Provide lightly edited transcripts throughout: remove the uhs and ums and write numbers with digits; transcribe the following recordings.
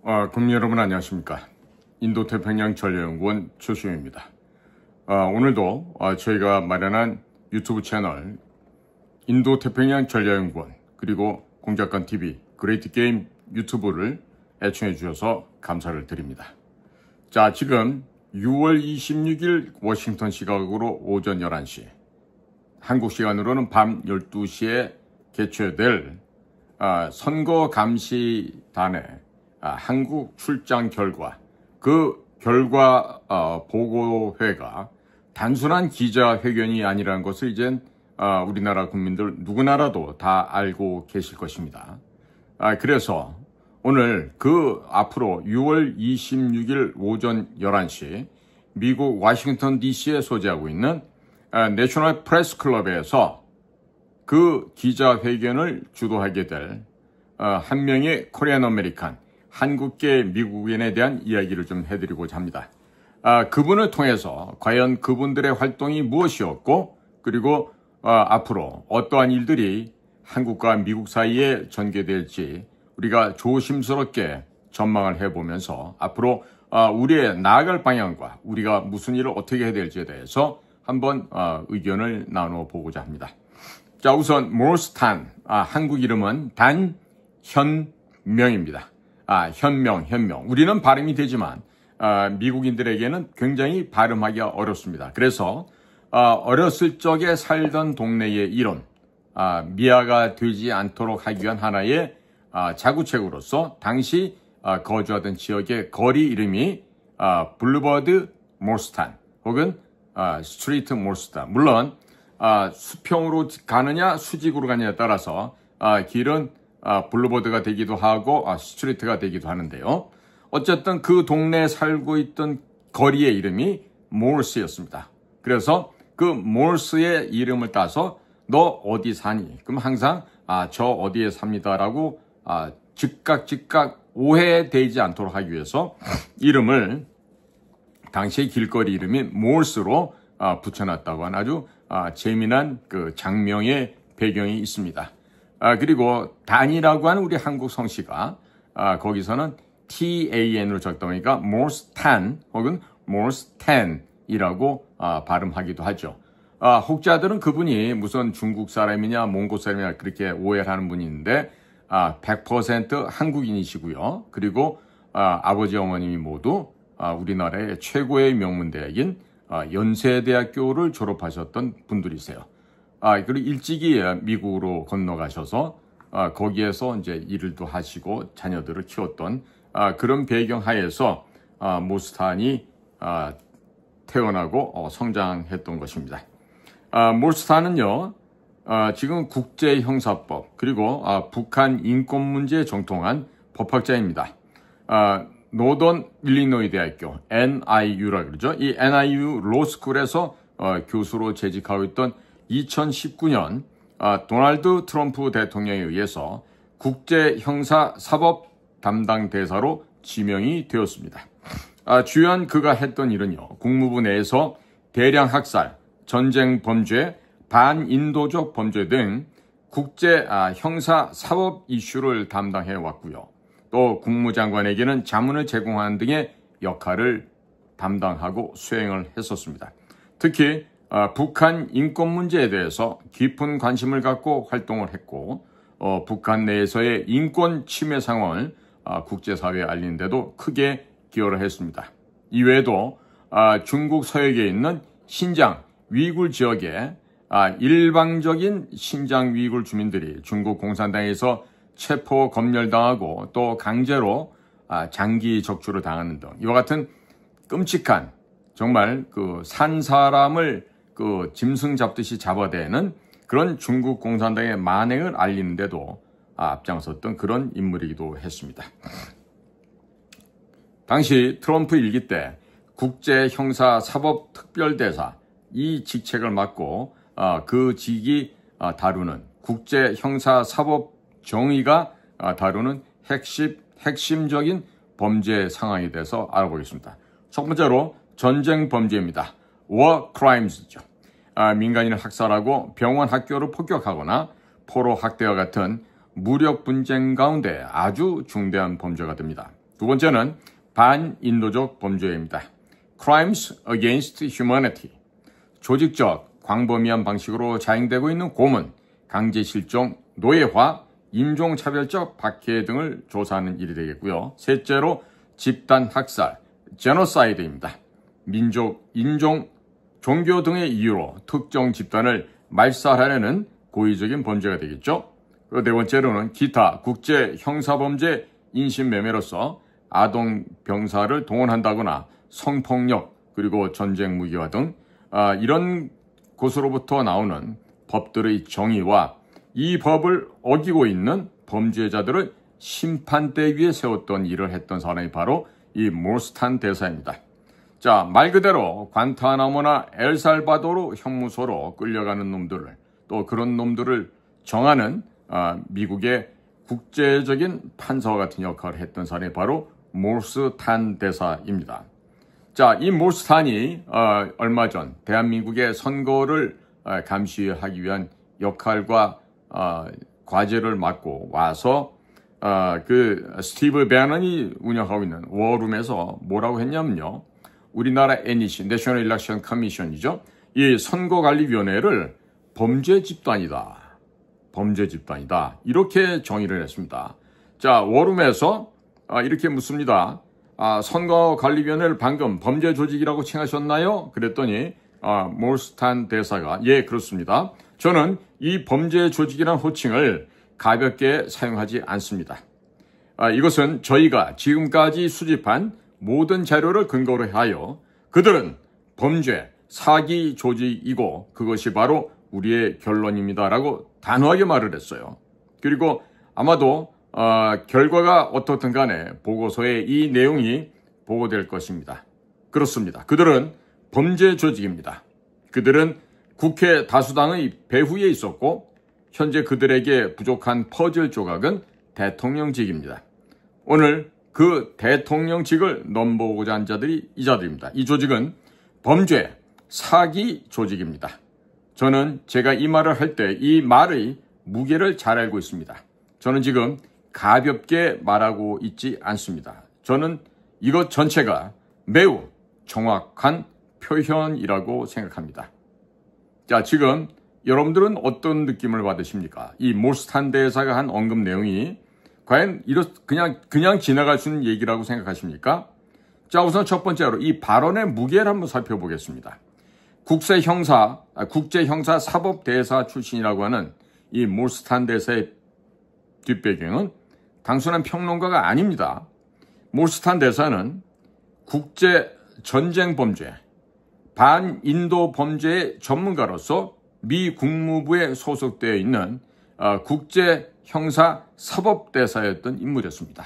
국민 여러분 안녕하십니까. 인도태평양 전략연구원 최수영입니다. 오늘도 저희가 마련한 유튜브 채널 인도태평양 전략연구원 그리고 공작관TV 그레이트게임 유튜브를 애청해 주셔서 감사를 드립니다. 자, 지금 6월 26일 워싱턴 시각으로 오전 11시, 한국 시간으로는 밤 12시에 개최될 선거감시단의 한국 출장 결과, 그 결과 보고회가 단순한 기자회견이 아니라는 것을 이젠 우리나라 국민들 누구나라도 다 알고 계실 것입니다. 그래서 오늘 앞으로 6월 26일 오전 11시 미국 워싱턴 DC에 소재하고 있는 내셔널 프레스 클럽에서 그 기자회견을 주도하게 될 한 명의 코리안 아메리칸, 한국계 미국인에 대한 이야기를 좀 해드리고자 합니다. 그분을 통해서 과연 그분들의 활동이 무엇이었고, 그리고 앞으로 어떠한 일들이 한국과 미국 사이에 전개될지 우리가 조심스럽게 전망을 해보면서 앞으로 우리의 나아갈 방향과 우리가 무슨 일을 어떻게 해야 될지에 대해서 한번 의견을 나눠보고자 합니다. 자, 우선 모스탄, 한국 이름은 단현명입니다. 현명. 우리는 발음이 되지만 미국인들에게는 굉장히 발음하기가 어렵습니다. 그래서 어렸을 적에 살던 동네의 이름, 미아가 되지 않도록 하기 위한 하나의 자구책으로서 당시 거주하던 지역의 거리 이름이 블루버드 모스탄 혹은 스트리트 모스탄. 물론 수평으로 가느냐 수직으로 가느냐에 따라서 길은 블루버드가 되기도 하고 스트리트가 되기도 하는데요. 어쨌든 그 동네에 살고 있던 거리의 이름이 몰스였습니다. 그래서 그 몰스의 이름을 따서 너 어디 사니? 그럼 항상 저 어디에 삽니다라고 즉각 오해되지 않도록 하기 위해서 이름을 당시의 길거리 이름이 몰스로 붙여놨다고 하는 아주 재미난 그 장명의 배경이 있습니다. 그리고 단이라고 하는 우리 한국 성씨가 거기서는 TAN으로 적다 보니까 몰스탄 혹은 몰스탄이라고 발음하기도 하죠. 혹자들은 그분이 무슨 중국 사람이냐 몽고 사람이냐 그렇게 오해를 하는 분이 있는데 100% 한국인이시고요. 그리고 아버지 어머님이 모두 우리나라의 최고의 명문대학인 연세대학교를 졸업하셨던 분들이세요. 그리고 일찍이 미국으로 건너가셔서 거기에서 이제 일도 하시고 자녀들을 키웠던 그런 배경 하에서 모스탄이 태어나고 성장했던 것입니다. 모스탄은요, 지금 국제형사법 그리고 북한 인권 문제에 정통한 법학자입니다. 노던 일리노이 대학교 NIU라 그러죠. 이 NIU 로스쿨에서 교수로 재직하고 있던 2019년 도널드 트럼프 대통령에 의해서 국제형사사법 담당 대사로 지명이 되었습니다. 주요한 그가 했던 일은요, 국무부 내에서 대량 학살, 전쟁 범죄, 반인도적 범죄 등 국제 형사 사법 이슈를 담당해 왔고요. 또 국무장관에게는 자문을 제공하는 등의 역할을 담당하고 수행을 했었습니다. 특히 북한 인권 문제에 대해서 깊은 관심을 갖고 활동을 했고 북한 내에서의 인권 침해 상황을 국제사회에 알리는 데도 크게 기여를 했습니다. 이외에도 중국 서역에 있는 신장 위굴 지역에 일방적인 신장 위굴 주민들이 중국 공산당에서 체포 검열당하고 또 강제로 장기 적출을 당하는 등 이와 같은 끔찍한 정말 산 사람을 짐승 잡듯이 잡아대는 그런 중국 공산당의 만행을 알리는데도 앞장섰던 그런 인물이기도 했습니다. 당시 트럼프 일기 때 국제형사사법특별대사 이 직책을 맡고 그 직이 다루는 국제형사사법정의가 다루는 핵심적인 범죄 상황에 대해서 알아보겠습니다. 첫 번째로 전쟁 범죄입니다. War Crimes죠. 민간인을 학살하고 병원 학교를 폭격하거나 포로 학대와 같은 무력 분쟁 가운데 아주 중대한 범죄가 됩니다. 두 번째는 반인도적 범죄입니다. Crimes against humanity. 조직적, 광범위한 방식으로 자행되고 있는 고문, 강제실종, 노예화, 인종차별적 박해 등을 조사하는 일이 되겠고요. 셋째로 집단학살, 제노사이드입니다. 민족, 인종, 종교 등의 이유로 특정 집단을 말살하려는 고의적인 범죄가 되겠죠. 그 네 번째로는 기타 국제 형사범죄 인신매매로서 아동 병사를 동원한다거나 성폭력 그리고 전쟁 무기화 등 이런 곳으로부터 나오는 법들의 정의와 이 법을 어기고 있는 범죄자들을 심판대 위에 세웠던 일을 했던 사람이 바로 이 모르스탄 대사입니다. 자, 말 그대로 관타나모나 엘살바도르 형무소로 끌려가는 놈들을 또 그런 놈들을 정하는 미국의 국제적인 판사와 같은 역할을 했던 사람이 바로 모르스탄 대사입니다. 자, 이 모르스탄이 얼마 전 대한민국의 선거를 감시하기 위한 역할과 과제를 맡고 와서 그 스티브 배넌이 운영하고 있는 워룸에서 뭐라고 했냐면요. 우리나라 NEC, National Election Commission이죠. 이 선거관리위원회를 범죄 집단이다. 범죄 집단이다. 이렇게 정의를 했습니다. 자, 워룸에서 이렇게 묻습니다. 선거관리위원회를 방금 범죄 조직이라고 칭하셨나요? 그랬더니 모르스탄 대사가 예, 그렇습니다. 저는 이 범죄 조직이라는 호칭을 가볍게 사용하지 않습니다. 이것은 저희가 지금까지 수집한 모든 자료를 근거로 하여 그들은 범죄, 사기 조직이고 그것이 바로 우리의 결론입니다. 라고 단호하게 말을 했어요. 그리고 아마도 결과가 어떻든 간에 보고서에 이 내용이 보고될 것입니다. 그렇습니다. 그들은 범죄 조직입니다. 그들은 국회 다수당의 배후에 있었고 현재 그들에게 부족한 퍼즐 조각은 대통령직입니다. 오늘 그 대통령직을 넘보고자 한 자들이 이 자들입니다. 이 조직은 범죄, 사기 조직입니다. 저는 제가 이 말을 할 때 이 말의 무게를 잘 알고 있습니다. 저는 지금 가볍게 말하고 있지 않습니다. 저는 이것 전체가 매우 정확한 표현이라고 생각합니다. 자, 지금 여러분들은 어떤 느낌을 받으십니까? 이 모르스탄 대사가 한 언급 내용이 과연 그냥 지나갈 수 있는 얘기라고 생각하십니까? 자, 우선 첫 번째로 이 발언의 무게를 한번 살펴보겠습니다. 국제형사 사법대사 출신이라고 하는 이 모르스탄 대사의 뒷배경은 단순한 평론가가 아닙니다. 모르스탄 대사는 국제 전쟁 범죄, 반인도 범죄의 전문가로서 미 국무부에 소속되어 있는 국제형사 사법대사였던 인물이었습니다.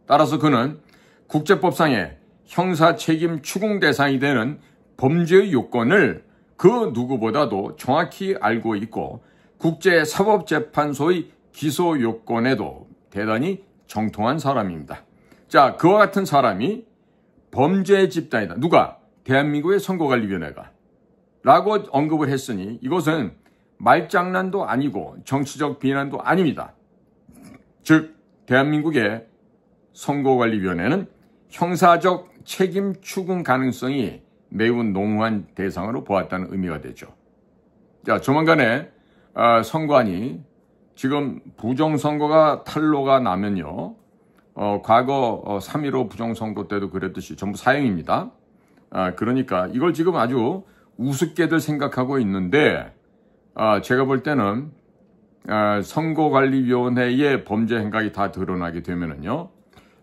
따라서 그는 국제법상의 형사 책임 추궁 대상이 되는 범죄의 요건을 그 누구보다도 정확히 알고 있고 국제사법재판소의 기소 요건에도 대단히 정통한 사람입니다. 자, 그와 같은 사람이 범죄 집단이다. 누가? 대한민국의 선거관리위원회가 라고 언급을 했으니 이것은 말장난도 아니고 정치적 비난도 아닙니다. 즉 대한민국의 선거관리위원회는 형사적 책임 추궁 가능성이 매우 농후한 대상으로 보았다는 의미가 되죠. 자, 조만간에 선관위 지금 부정선거가 탄로가 나면요. 과거 3.15 부정선거 때도 그랬듯이 전부 사형입니다. 그러니까 이걸 지금 아주 우습게들 생각하고 있는데 제가 볼 때는 선거관리위원회의 범죄 행각이 다 드러나게 되면은요.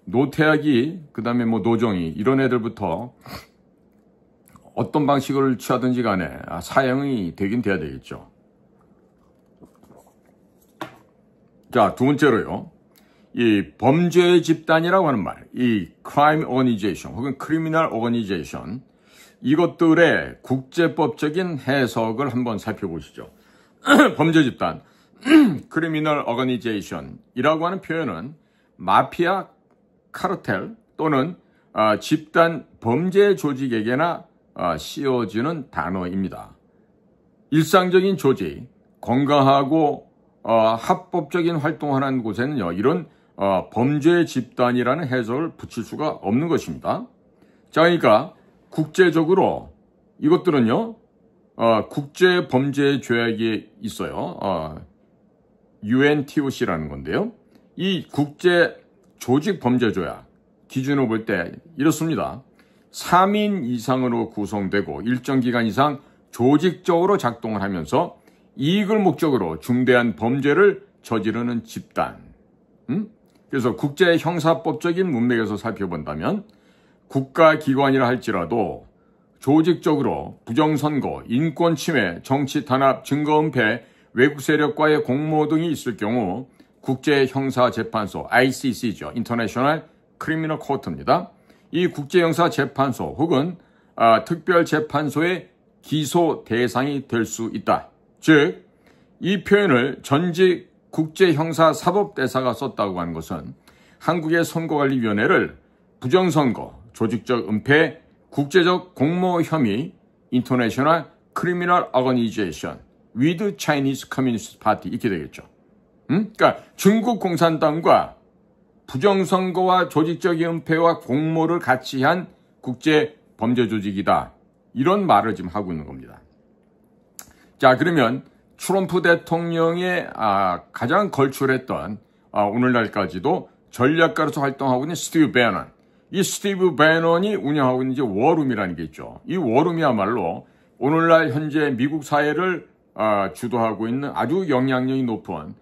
노태악이 그다음에 노정희 이런 애들부터 어떤 방식을 취하든지 간에 사형이 되긴 돼야 되겠죠. 자, 두 번째로요. 이 범죄 집단이라고 하는 말, 이 crime organization 혹은 criminal organization 이것들의 국제법적인 해석을 한번 살펴보시죠. 범죄 집단, criminal organization이라고 하는 표현은 마피아, 카르텔 또는 집단 범죄 조직에게나 씌워지는 단어입니다. 일상적인 조직, 건강하고 합법적인 활동을 하는 곳에는요, 이런 범죄 집단이라는 해석을 붙일 수가 없는 것입니다. 자, 그러니까 국제적으로 이것들은요, 국제 범죄 조약이 있어요. UNTOC라는 건데요. 이 국제 조직 범죄 조약 기준으로 볼 때 이렇습니다. 3인 이상으로 구성되고 일정 기간 이상 조직적으로 작동을 하면서 이익을 목적으로 중대한 범죄를 저지르는 집단. 그래서 국제 형사법적인 문맥에서 살펴본다면 국가기관이라 할지라도 조직적으로 부정선거, 인권침해, 정치탄압, 증거은폐, 외국 세력과의 공모 등이 있을 경우 국제형사재판소 ICC죠. International Criminal Court입니다. 이 국제형사재판소 혹은 특별재판소의 기소 대상이 될 수 있다. 즉, 이 표현을 전직 국제형사사법대사가 썼다고 하는 것은 한국의 선거관리위원회를 부정선거, 조직적 은폐, 국제적 공모 혐의, International Criminal Organization with Chinese Communist Party 이렇게 되겠죠. 그러니까 중국 공산당과 부정선거와 조직적 은폐와 공모를 같이 한 국제 범죄 조직이다. 이런 말을 지금 하고 있는 겁니다. 자, 그러면 트럼프 대통령의 가장 걸출했던 오늘날까지도 전략가로서 활동하고 있는 스티브 배넌. 이 스티브 배넌이 운영하고 있는 이제 워룸이라는 게 있죠. 이 워룸이야말로 오늘날 현재 미국 사회를 주도하고 있는 아주 영향력이 높은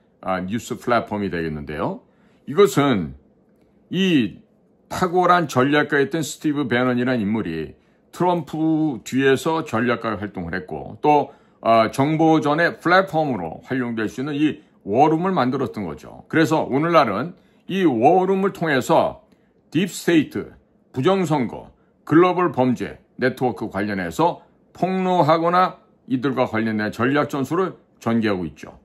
뉴스 플랫폼이 되겠는데요. 이것은 이 탁월한 전략가였던 스티브 배넌이라는 인물이 트럼프 뒤에서 전략가 활동을 했고 또 정보전의 플랫폼으로 활용될 수 있는 이 워룸을 만들었던 거죠. 그래서 오늘날은 이 워룸을 통해서 딥스테이트, 부정선거, 글로벌 범죄, 네트워크 관련해서 폭로하거나 이들과 관련된 전략 전술을 전개하고 있죠.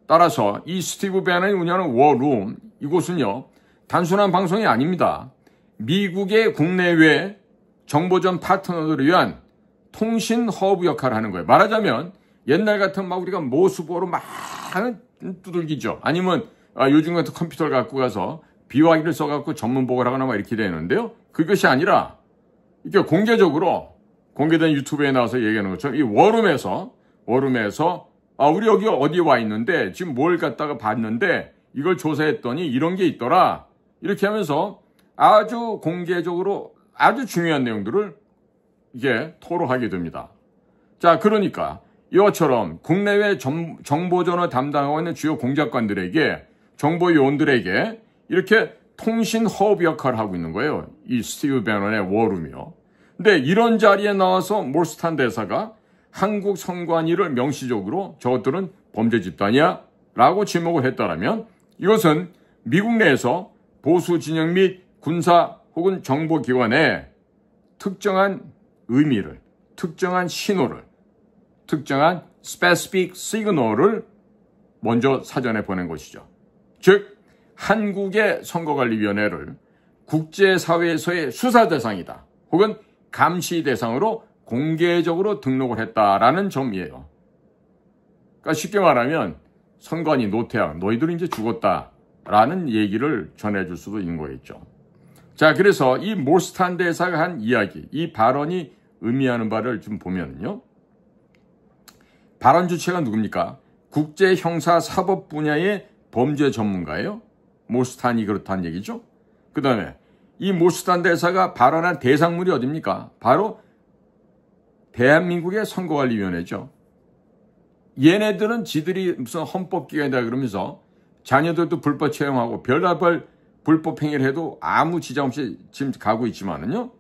따라서 이 스티브 배넌이 운영하는 워룸, 이곳은요, 단순한 방송이 아닙니다. 미국의 국내외 정보전 파트너들을 위한 통신 허브 역할을 하는 거예요. 말하자면 옛날 같은 막 우리가 모스보로 막 두들기죠. 아니면 요즘 같은 컴퓨터를 갖고 가서 비화기를 써갖고 전문 보고를 하거나 막 이렇게 되는데요. 그것이 아니라 이렇게 공개적으로 공개된 유튜브에 나와서 얘기하는 것처럼 이 워룸에서 우리 여기 어디 와 있는데 지금 뭘 갖다가 봤는데 이걸 조사했더니 이런 게 있더라. 이렇게 하면서 아주 공개적으로 아주 중요한 내용들을 이게 토로하게 됩니다. 자, 그러니까 이것처럼 국내외 정보전을 담당하고 있는 주요 공작관들에게 정보 요원들에게 이렇게 통신 허브 역할을 하고 있는 거예요. 이 스티브 배넌의 워룸이요. 근데 이런 자리에 나와서 몰스탄 대사가 한국 선관위를 명시적으로 저것들은 범죄 집단이야 라고 지목을 했다면 이것은 미국 내에서 보수 진영 및 군사 혹은 정보기관에 특정한 의미를, 특정한 신호를, 특정한 specific signal을 먼저 사전에 보낸 것이죠. 즉 한국의 선거관리위원회를 국제사회에서의 수사 대상이다 혹은 감시 대상으로 공개적으로 등록을 했다라는 점이에요. 그러니까 쉽게 말하면 선관위 노태양 너희들은 이제 죽었다라는 얘기를 전해줄 수도 있는 거겠죠. 자, 그래서 이 몰스탄 대사가 한 이야기, 이 발언이 의미하는 바를 좀 보면요. 발언 주체가 누굽니까? 국제형사사법 분야의 범죄 전문가예요. 몰스탄이 그렇다는 얘기죠. 그 다음에 이 몰스탄 대사가 발언한 대상물이 어딥니까? 바로 대한민국의 선거관리위원회죠. 얘네들은 지들이 무슨 헌법기관이다 그러면서 자녀들도 불법 채용하고 별다별 불법 행위를 해도 아무 지장 없이 지금 가고 있지만은요.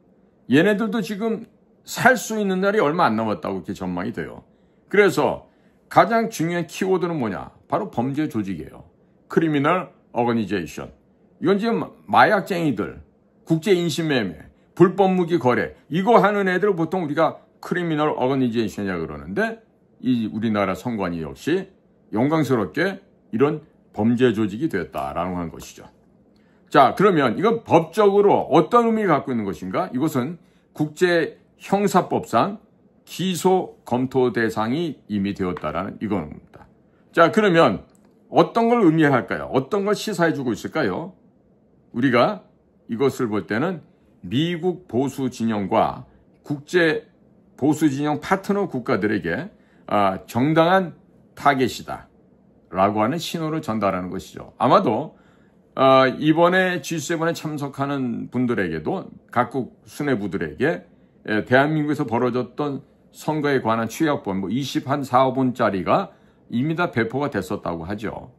얘네들도 지금 살 수 있는 날이 얼마 안 남았다고 이렇게 전망이 돼요. 그래서 가장 중요한 키워드는 뭐냐? 바로 범죄 조직이에요. 크리미널 어거니제이션. 이건 지금 마약쟁이들, 국제 인신매매, 불법 무기 거래 이거 하는 애들 보통 우리가 크리미널 어거니제이션이라고 그러는데 이 우리나라 선관위 역시 영광스럽게 이런 범죄 조직이 되었다라는 하는 것이죠. 자, 그러면 이건 법적으로 어떤 의미를 갖고 있는 것인가? 이것은 국제 형사법상 기소 검토 대상이 이미 되었다라는 이겁니다. 자, 그러면 어떤 걸 의미할까요? 어떤 걸 시사해주고 있을까요? 우리가 이것을 볼 때는 미국 보수 진영과 국제 보수 진영 파트너 국가들에게 정당한 타겟이다 라고 하는 신호를 전달하는 것이죠. 아마도 이번에 G7에 참석하는 분들에게도 각국 수뇌부들에게 대한민국에서 벌어졌던 선거에 관한 취약본 24분짜리가 이미 다 배포가 됐었다고 하죠.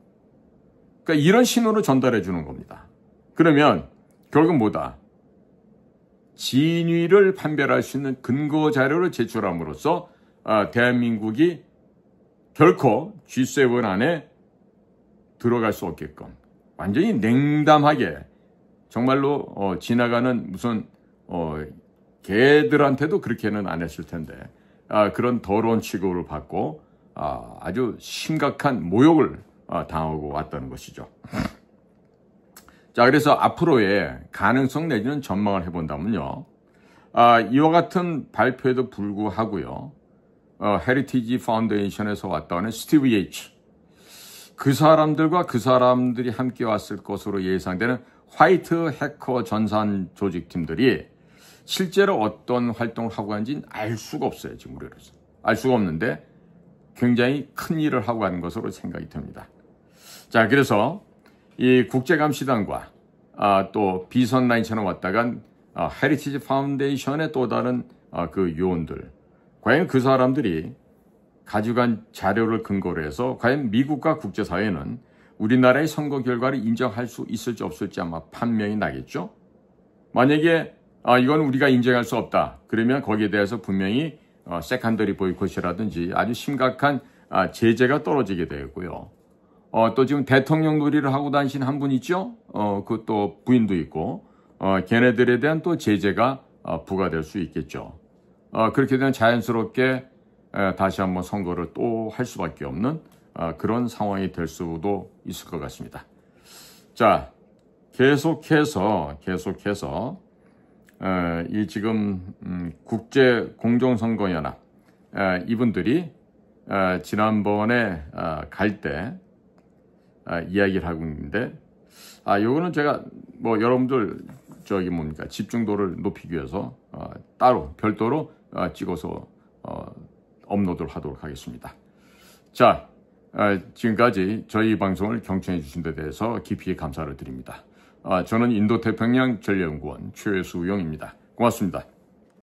그러니까 이런 신호를 전달해 주는 겁니다. 그러면 결국 뭐다? 진위를 판별할 수 있는 근거 자료를 제출함으로써 대한민국이 결코 G7 안에 들어갈 수 없게끔 완전히 냉담하게 정말로 지나가는 무슨 개들한테도 그렇게는 안 했을 텐데 그런 더러운 취급을 받고 아주 심각한 모욕을 당하고 왔다는 것이죠. 자, 그래서 앞으로의 가능성 내지는 전망을 해본다면요. 이와 같은 발표에도 불구하고요. 헤리티지 파운데이션에서 왔다는 스티브 예이츠. 그 사람들과 그 사람들이 함께 왔을 것으로 예상되는 화이트 해커 전산 조직팀들이 실제로 어떤 활동을 하고 있는지는 알 수가 없어요. 지금 우리로서. 알 수가 없는데 굉장히 큰 일을 하고 가는 것으로 생각이 됩니다. 자, 그래서 이 국제감시단과 또 비선라인처럼 왔다간 헤리티지 파운데이션의 또 다른 그 요원들, 과연 그 사람들이 가져간 자료를 근거로 해서 과연 미국과 국제사회는 우리나라의 선거 결과를 인정할 수 있을지 없을지 아마 판명이 나겠죠. 만약에 이건 우리가 인정할 수 없다, 그러면 거기에 대해서 분명히 세컨더리 보이콧이라든지 아주 심각한 제재가 떨어지게 되고요. 또 지금 대통령 놀이를 하고 다니신 한 분 있죠? 그 또 부인도 있고, 걔네들에 대한 또 제재가 부과될 수 있겠죠. 그렇게 되면 자연스럽게 다시 한번 선거를 또 할 수밖에 없는 그런 상황이 될 수도 있을 것 같습니다. 자, 계속해서 이 지금 국제공정선거연합 이분들이 지난번에 갈 때 이야기를 하고 있는데 요거는 제가 여러분들 집중도를 높이기 위해서 따로 별도로 찍어서 업로드를 하도록 하겠습니다. 자, 지금까지 저희 방송을 경청해 주신 데 대해서 깊이 감사를 드립니다. 저는 인도태평양 전략연구원 최수용입니다. 고맙습니다.